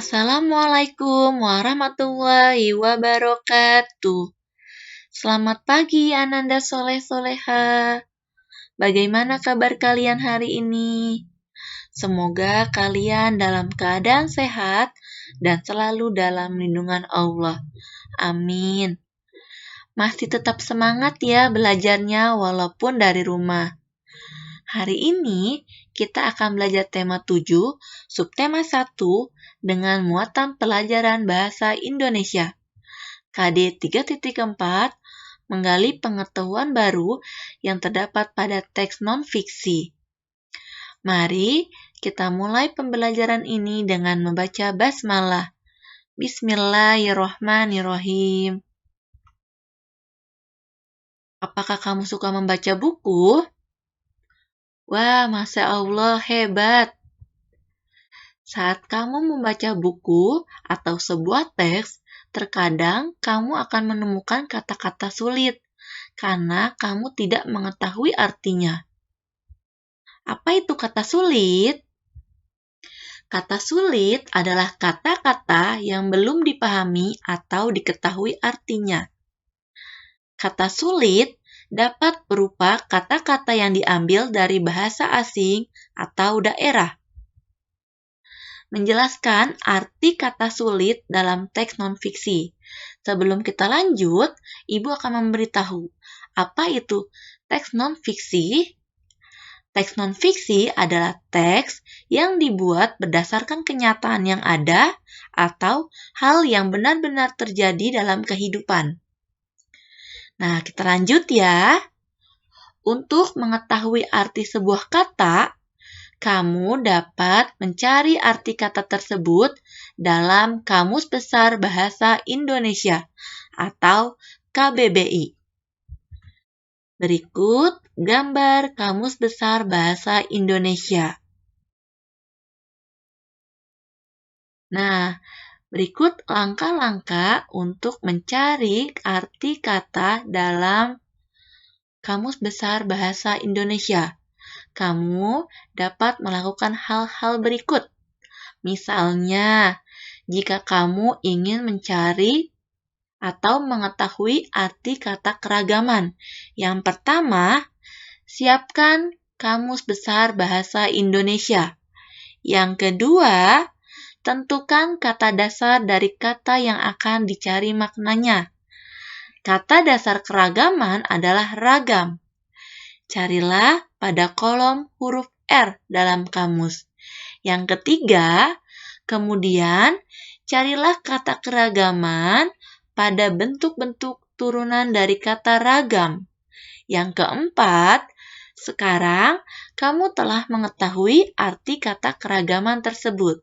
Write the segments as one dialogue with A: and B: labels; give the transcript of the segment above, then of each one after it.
A: Assalamualaikum warahmatullahi wabarakatuh. Selamat pagi Ananda Soleh-Soleha. Bagaimana kabar kalian hari ini? Semoga kalian dalam keadaan sehat dan selalu dalam lindungan Allah. Amin. Masih tetap semangat ya belajarnya walaupun dari rumah. Hari ini kita akan belajar tema 7, subtema 1 dengan muatan pelajaran bahasa Indonesia. KD 3.4 menggali pengetahuan baru yang terdapat pada teks non-fiksi. Mari kita mulai pembelajaran ini dengan membaca basmalah. Bismillahirrohmanirrohim. Apakah kamu suka membaca buku? Wah, Masya Allah, hebat! Saat kamu membaca buku atau sebuah teks, terkadang kamu akan menemukan kata-kata sulit karena kamu tidak mengetahui artinya. Apa itu kata sulit? Kata sulit adalah kata-kata yang belum dipahami atau diketahui artinya. Kata sulit dapat berupa kata-kata yang diambil dari bahasa asing atau daerah. Menjelaskan arti kata sulit dalam teks non-fiksi. Sebelum kita lanjut, Ibu akan memberitahu apa itu teks non-fiksi. Teks non-fiksi adalah teks yang dibuat berdasarkan kenyataan yang ada atau hal yang benar-benar terjadi dalam kehidupan. Nah, kita lanjut ya. Untuk mengetahui arti sebuah kata, kamu dapat mencari arti kata tersebut dalam Kamus Besar Bahasa Indonesia atau KBBI. Berikut gambar Kamus Besar Bahasa Indonesia. Nah, berikut langkah-langkah untuk mencari arti kata dalam Kamus Besar Bahasa Indonesia. Kamu dapat melakukan hal-hal berikut. Misalnya, jika kamu ingin mencari atau mengetahui arti kata keragaman. Yang pertama, siapkan Kamus Besar Bahasa Indonesia. Yang kedua, tentukan kata dasar dari kata yang akan dicari maknanya. Kata dasar keragaman adalah ragam. Carilah pada kolom huruf R dalam kamus. Yang ketiga, kemudian carilah kata keragaman pada bentuk-bentuk turunan dari kata ragam. Yang keempat, sekarang kamu telah mengetahui arti kata keragaman tersebut.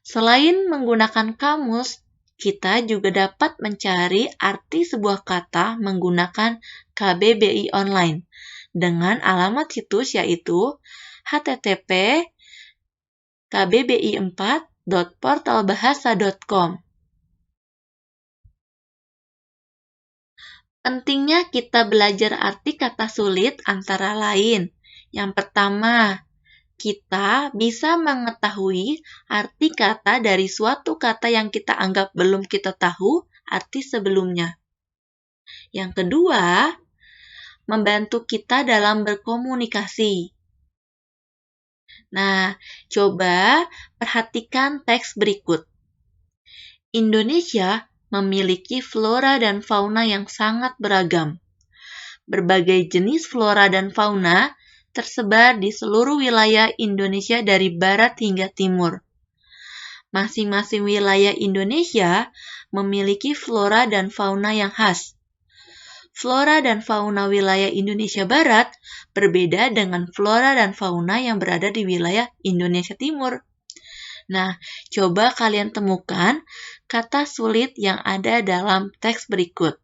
A: Selain menggunakan kamus, kita juga dapat mencari arti sebuah kata menggunakan KBBI online dengan alamat situs yaitu http://kbbi4.portalbahasa.com. Pentingnya kita belajar arti kata sulit antara lain. Yang pertama, kita bisa mengetahui arti kata dari suatu kata yang kita anggap belum kita tahu arti sebelumnya. Yang kedua, membantu kita dalam berkomunikasi. Nah, coba perhatikan teks berikut. Indonesia memiliki flora dan fauna yang sangat beragam. Berbagai jenis flora dan fauna tersebar di seluruh wilayah Indonesia dari barat hingga timur. Masing-masing wilayah Indonesia memiliki flora dan fauna yang khas. Flora dan fauna wilayah Indonesia Barat berbeda dengan flora dan fauna yang berada di wilayah Indonesia Timur. Nah, coba kalian temukan kata sulit yang ada dalam teks berikut.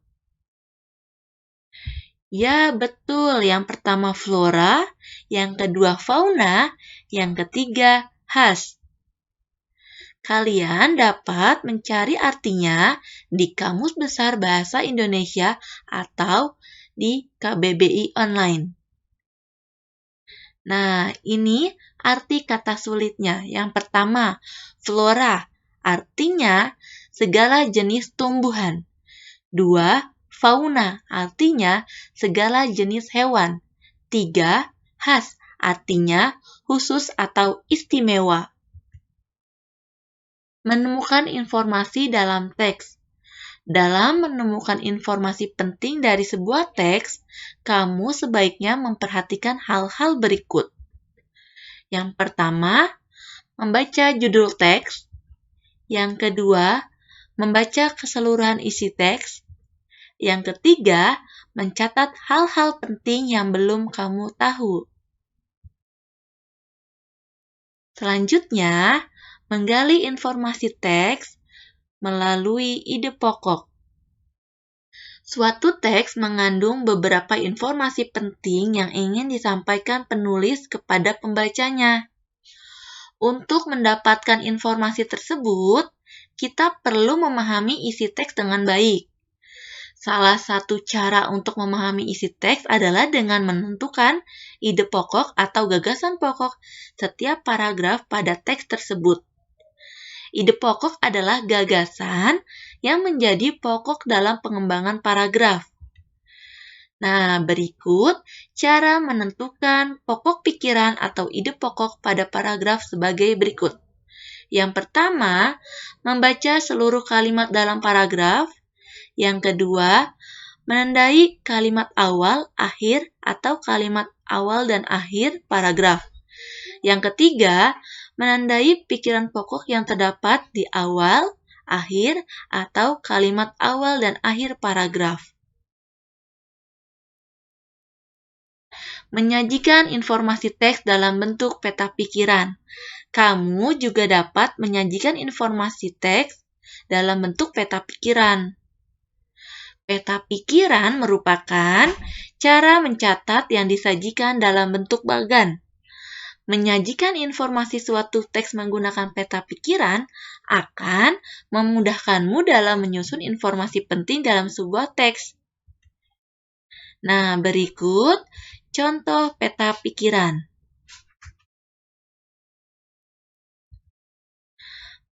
A: Ya, betul. Yang pertama flora, yang kedua fauna, yang ketiga khas. Kalian dapat mencari artinya di Kamus Besar Bahasa Indonesia atau di KBBI online. Nah, ini arti kata sulitnya. Yang pertama, flora, artinya segala jenis tumbuhan. 2. Fauna, artinya segala jenis hewan. 3. Khas, artinya khusus atau istimewa. Menemukan informasi dalam teks. Dalam menemukan informasi penting dari sebuah teks, kamu sebaiknya memperhatikan hal-hal berikut. Yang pertama, membaca judul teks. Yang kedua, membaca keseluruhan isi teks. Yang ketiga, mencatat hal-hal penting yang belum kamu tahu. Selanjutnya, menggali informasi teks melalui ide pokok. Suatu teks mengandung beberapa informasi penting yang ingin disampaikan penulis kepada pembacanya. Untuk mendapatkan informasi tersebut, kita perlu memahami isi teks dengan baik. Salah satu cara untuk memahami isi teks adalah dengan menentukan ide pokok atau gagasan pokok setiap paragraf pada teks tersebut. Ide pokok adalah gagasan yang menjadi pokok dalam pengembangan paragraf. Nah, berikut cara menentukan pokok pikiran atau ide pokok pada paragraf sebagai berikut. Yang pertama, membaca seluruh kalimat dalam paragraf. Yang kedua, menandai kalimat awal, akhir, atau kalimat awal dan akhir paragraf. Yang ketiga, menandai pikiran pokok yang terdapat di awal, akhir, atau kalimat awal dan akhir paragraf. Menyajikan informasi teks dalam bentuk peta pikiran. Kamu juga dapat menyajikan informasi teks dalam bentuk peta pikiran. Peta pikiran merupakan cara mencatat yang disajikan dalam bentuk bagan. Menyajikan informasi suatu teks menggunakan peta pikiran akan memudahkanmu dalam menyusun informasi penting dalam sebuah teks. Nah, berikut contoh peta pikiran.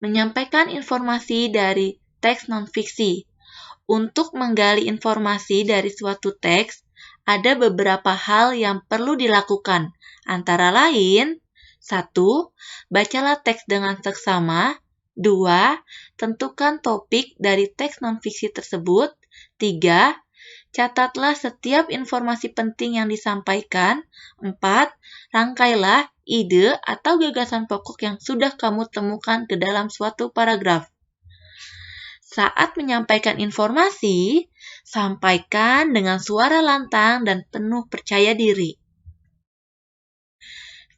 A: Menyampaikan informasi dari teks non-fiksi. Untuk menggali informasi dari suatu teks, ada beberapa hal yang perlu dilakukan. Antara lain, 1. Bacalah teks dengan seksama. 2. Tentukan topik dari teks non-fiksi tersebut. 3. Catatlah setiap informasi penting yang disampaikan. 4. Rangkailah ide atau gagasan pokok yang sudah kamu temukan ke dalam suatu paragraf. Saat menyampaikan informasi, sampaikan dengan suara lantang dan penuh percaya diri.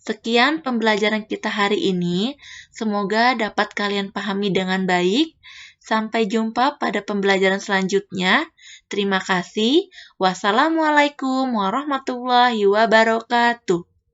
A: Sekian pembelajaran kita hari ini. Semoga dapat kalian pahami dengan baik. Sampai jumpa pada pembelajaran selanjutnya. Terima kasih. Wassalamualaikum warahmatullahi wabarakatuh.